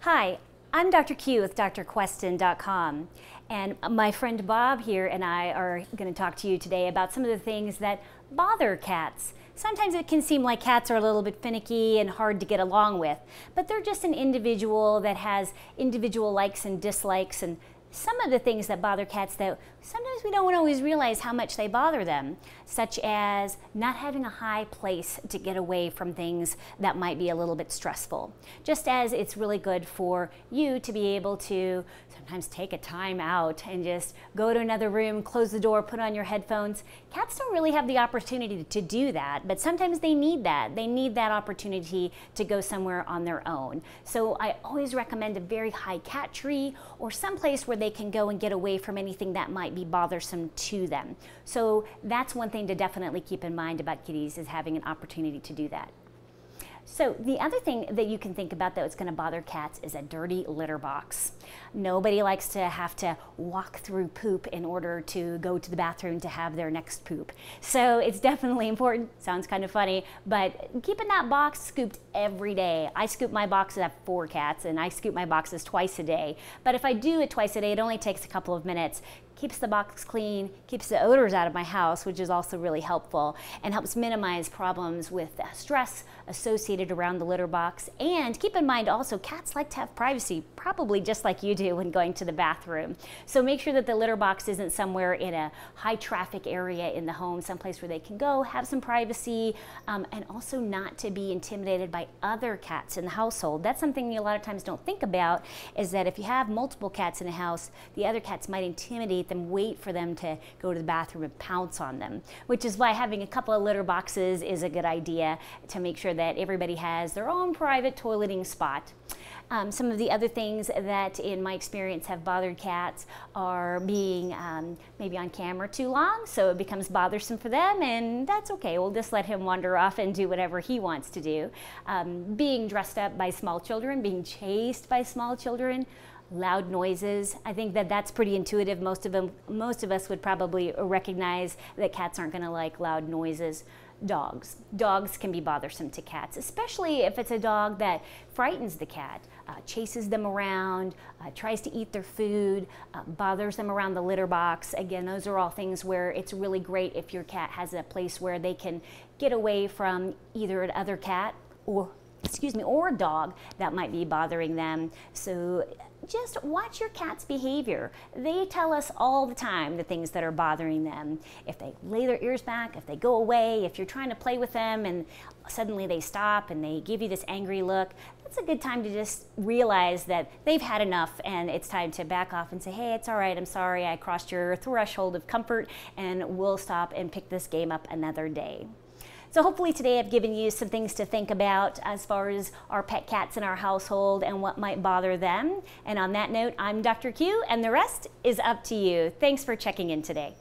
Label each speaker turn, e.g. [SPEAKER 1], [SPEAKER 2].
[SPEAKER 1] Hi, I'm Dr. Q with drquestin.com, and my friend Bob here and I are going to talk to you today about some of the things that bother cats. Sometimes it can seem like cats are a little bit finicky and hard to get along with, but they're just an individual that has individual likes and dislikes, and some of the things that bother cats that sometimes we don't always realize how much they bother them, such as not having a high place to get away from things that might be a little bit stressful. Just as it's really good for you to be able to sometimes take a time out and just go to another room, close the door, put on your headphones. Cats don't really have the opportunity to do that, but sometimes they need that. They need that opportunity to go somewhere on their own. So I always recommend a very high cat tree or someplace where they can go and get away from anything that might be bothersome to them. So that's one thing to definitely keep in mind about kitties, is having an opportunity to do that. So the other thing that you can think about that's going to bother cats is a dirty litter box. Nobody likes to have to walk through poop in order to go to the bathroom to have their next poop. So it's definitely important. Sounds kind of funny, but keeping that box scooped every day. I scoop my boxes. I have 4 cats, and I scoop my boxes twice a day. But if I do it twice a day, it only takes a couple of minutes. Keeps the box clean, keeps the odors out of my house, which is also really helpful, and helps minimize problems with stress associated around the litter box. And keep in mind also, cats like to have privacy, probably just like you do when going to the bathroom. So make sure that the litter box isn't somewhere in a high traffic area in the home, someplace where they can go, have some privacy, and also not to be intimidated by other cats in the household. That's something you a lot of times don't think about, is that if you have multiple cats in a house, the other cats might intimidate them, wait for them to go to the bathroom and pounce on them, which is why having a couple of litter boxes is a good idea to make sure that everybody has their own private toileting spot. Some of the other things that in my experience have bothered cats are being maybe on camera too long, so it becomes bothersome for them, and that's okay. We'll just let him wander off and do whatever he wants to do. Being dressed up by small children, being chased by small children, loud noises. I think that that's pretty intuitive. Most of us would probably recognize that cats aren't going to like loud noises. Dogs can be bothersome to cats, especially if it's a dog that frightens the cat, chases them around, tries to eat their food, bothers them around the litter box. Again, those are all things where it's really great if your cat has a place where they can get away from either another cat or a dog that might be bothering them. So just watch your cat's behavior. They tell us all the time the things that are bothering them. If they lay their ears back, if they go away, if you're trying to play with them and suddenly they stop and they give you this angry look, that's a good time to just realize that they've had enough and it's time to back off and say, hey, it's all right, I'm sorry, I crossed your threshold of comfort, and we'll stop and pick this game up another day. So hopefully today I've given you some things to think about as far as our pet cats in our household and what might bother them. And on that note, I'm Dr. Q, and the rest is up to you. Thanks for checking in today.